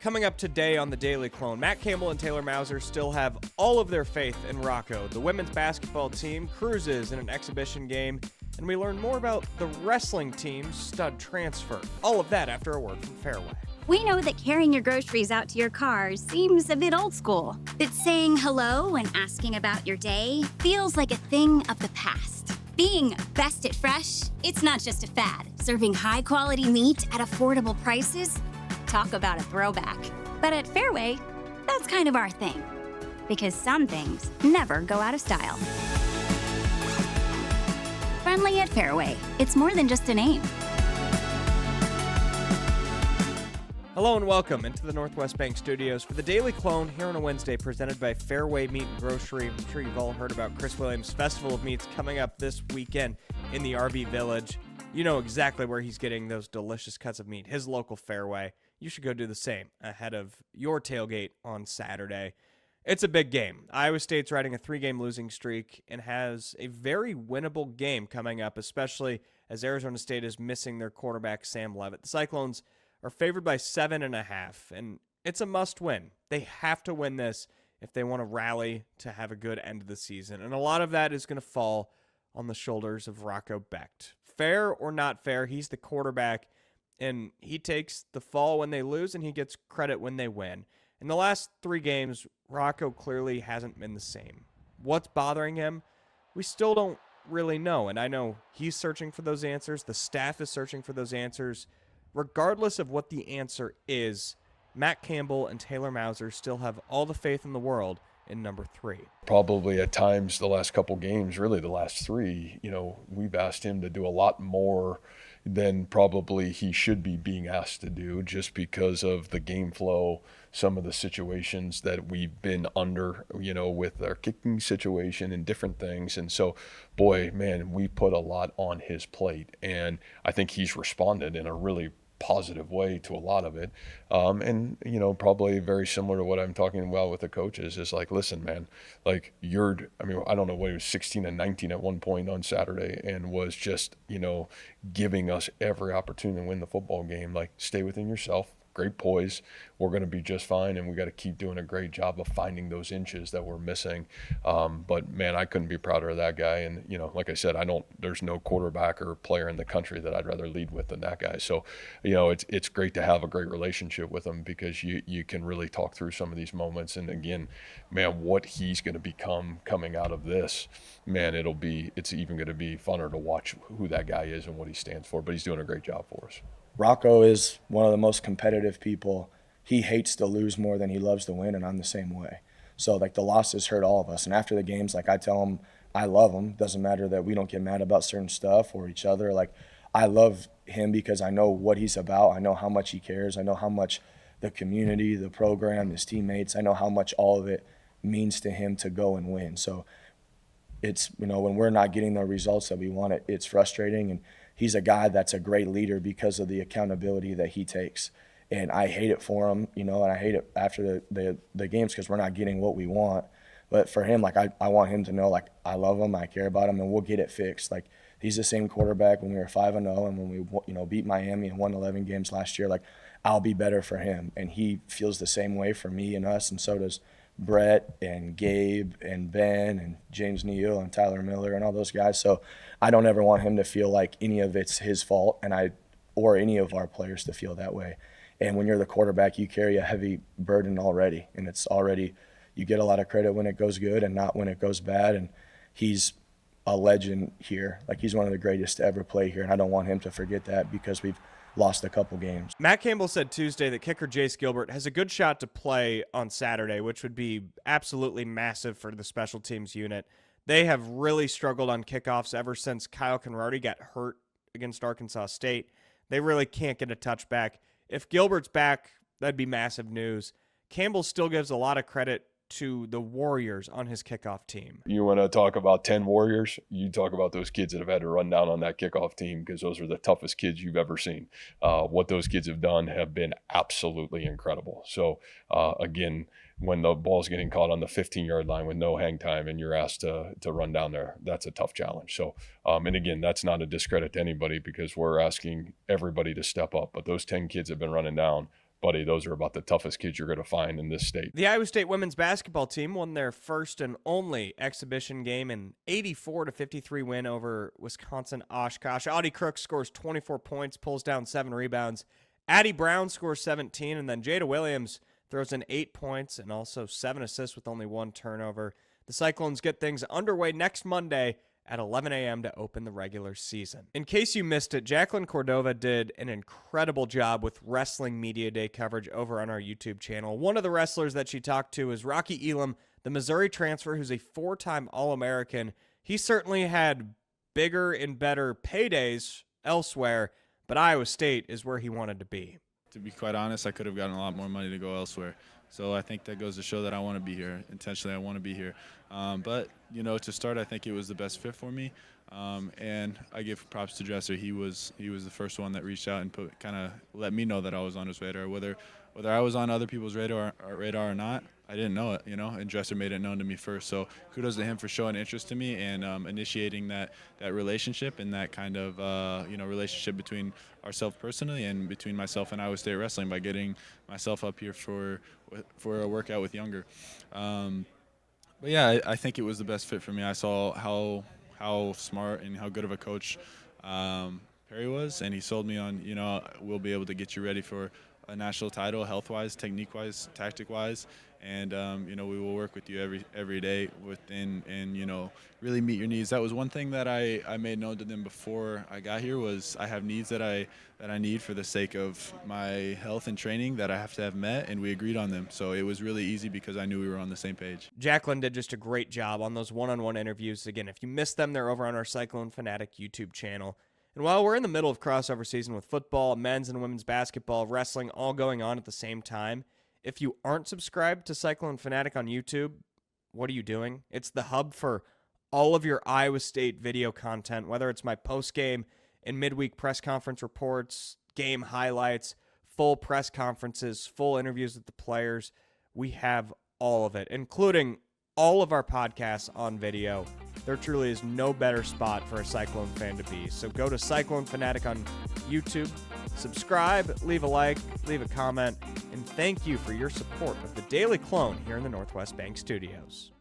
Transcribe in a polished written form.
Coming up today on the Daily Clone, Matt Campbell and Taylor Mouser still have all of their faith in Rocco. The women's basketball team cruises in an exhibition game, and we learn more about the wrestling team's stud transfer. All of that after a word from Fareway. We know that carrying your groceries out to your car seems a bit old school. That saying hello and asking about your day feels like a thing of the past. Being best at fresh, it's not just a fad. Serving high-quality meat at affordable prices? Talk about a throwback. But at Fareway, that's kind of our thing. Because some things never go out of style. Friendly at Fareway. It's more than just a name. Hello and welcome into the Northwest Bank Studios for the Daily Clone here on a Wednesday, presented by Fareway Meat and Grocery. I'm sure you've all heard about Chris Williams' Festival of Meats coming up this weekend in the RV Village. You know exactly where he's getting those delicious cuts of meat, his local Fareway. You should go do the same ahead of your tailgate on Saturday. It's a big game. Iowa State's riding a 3-game losing streak and has a very winnable game coming up, especially as Arizona State is missing their quarterback, Sam Leavitt. The Cyclones are favored by 7.5, and it's a must-win. They have to win this if they want to rally to have a good end of the season, and a lot of that is going to fall on the shoulders of Rocco Becht. Fair or not fair, he's the quarterback, and he takes the fall when they lose, and he gets credit when they win. In the last 3 games, Rocco clearly hasn't been the same. What's bothering him? We still don't really know, and I know he's searching for those answers. The staff is searching for those answers. Regardless of what the answer is, Matt Campbell and Taylor Mouser still have all the faith in the world in number 3. Probably at times the last couple games, really the last 3, we've asked him to do a lot more than probably he should be being asked to do, just because of the game flow, some of the situations that we've been under, with our kicking situation and different things. And so, boy, man, we put a lot on his plate, and I think he's responded in a really positive way to a lot of it. And probably very similar to what I'm talking about with the coaches is like, listen, man, like I don't know what, he was 16 and 19 at one point on Saturday and was just, giving us every opportunity to win the football game. Like, stay within yourself. Great poise. We're going to be just fine, and we got to keep doing a great job of finding those inches that we're missing. But man, I couldn't be prouder of that guy. And like I said, there's no quarterback or player in the country that I'd rather lead with than that guy. So, it's great to have a great relationship with him, because you can really talk through some of these moments. And again, man, what he's going to become coming out of this, man, it's even going to be funner to watch who that guy is and what he stands for. But he's doing a great job for us. Rocco is one of the most competitive people. He hates to lose more than he loves to win, and I'm the same way. So, the losses hurt all of us. And after the games, I tell him I love him. Doesn't matter that we don't get mad about certain stuff or each other. I love him because I know what he's about. I know how much he cares. I know how much the community, the program, his teammates, I know how much all of it means to him to go and win. So it's, when we're not getting the results that we want, it's frustrating. And he's a guy that's a great leader because of the accountability that he takes. And I hate it for him, and I hate it after the games because we're not getting what we want. But for him, I want him to know, I love him, I care about him, and we'll get it fixed. He's the same quarterback when we were 5-0 and when we, beat Miami and won 11 games last year. I'll be better for him. And he feels the same way for me and us, and so does Brett and Gabe and Ben and James Neal and Tyler Miller and all those guys. So I don't ever want him to feel like any of it's his fault, or any of our players to feel that way. And when you're the quarterback, you carry a heavy burden already, and it's already, you get a lot of credit when it goes good and not when it goes bad. And he's a legend here. He's one of the greatest to ever play here, and I don't want him to forget that because we've lost a couple games. Matt Campbell said Tuesday that kicker Jace Gilbert has a good shot to play on Saturday, which would be absolutely massive for the special teams unit. They have really struggled on kickoffs ever since Kyle Conradi got hurt against Arkansas State. They really can't get a touchback. If Gilbert's back, that'd be massive news. Campbell still gives a lot of credit to the Warriors on his kickoff team. You want to talk about 10 Warriors? You talk about those kids that have had to run down on that kickoff team, because those are the toughest kids you've ever seen. What those kids have done have been absolutely incredible. So, again, when the ball's getting caught on the 15-yard line with no hang time and you're asked to run down there, that's a tough challenge. So, and again, that's not a discredit to anybody, because we're asking everybody to step up. But those 10 kids have been running down buddy, those are about the toughest kids you're going to find in this state. The Iowa State women's basketball team won their first and only exhibition game, an 84-53 win over Wisconsin Oshkosh. Audie Crooks scores 24 points, pulls down 7 rebounds. Addie Brown scores 17, and then Jada Williams throws in 8 points and also 7 assists with only 1 turnover. The Cyclones get things underway next Monday at 11 a.m. to open the regular season. In case you missed it, Jacqueline Cordova did an incredible job with Wrestling Media Day coverage over on our YouTube channel. One of the wrestlers that she talked to is Rocky Elam, the Missouri transfer who's a 4-time All-American. He certainly had bigger and better paydays elsewhere, but Iowa State is where he wanted to be. To be quite honest, I could have gotten a lot more money to go elsewhere. So I think that goes to show that I want to be here. Intentionally, I want to be here. But, to start, I think it was the best fit for me. And I give props to Dresser. He was the first one that reached out and kind of let me know that I was on his radar. Whether I was on other people's radar or not, I didn't know it, and Dresser made it known to me first. So kudos to him for showing interest to me and initiating that relationship and that kind of relationship between ourselves personally and between myself and Iowa State Wrestling by getting myself up here for a workout with Younger. But yeah, I think it was the best fit for me. I saw how smart and how good of a coach Perry was, and he sold me on, we'll be able to get you ready for a national title, health-wise, technique-wise, tactic-wise, and we will work with you every day and really meet your needs. That was one thing that I made known to them before I got here was I have needs that I need for the sake of my health and training that I have to have met, and we agreed on them. So it was really easy because I knew we were on the same page. Jacqueline did just a great job on those one-on-one interviews. Again, if you missed them, they're over on our Cyclone Fanatic YouTube channel. And while we're in the middle of crossover season with football, men's and women's basketball, wrestling all going on at the same time, if you aren't subscribed to Cyclone Fanatic on YouTube, what are you doing? It's the hub for all of your Iowa State video content, whether it's my post-game and midweek press conference reports, game highlights, full press conferences, full interviews with the players. We have all of it, including all of our podcasts on video. There truly is no better spot for a Cyclone fan to be. So go to Cyclone Fanatic on YouTube, subscribe, leave a like, leave a comment, and thank you for your support of the Daily Clone here in the Northwest Bank Studios.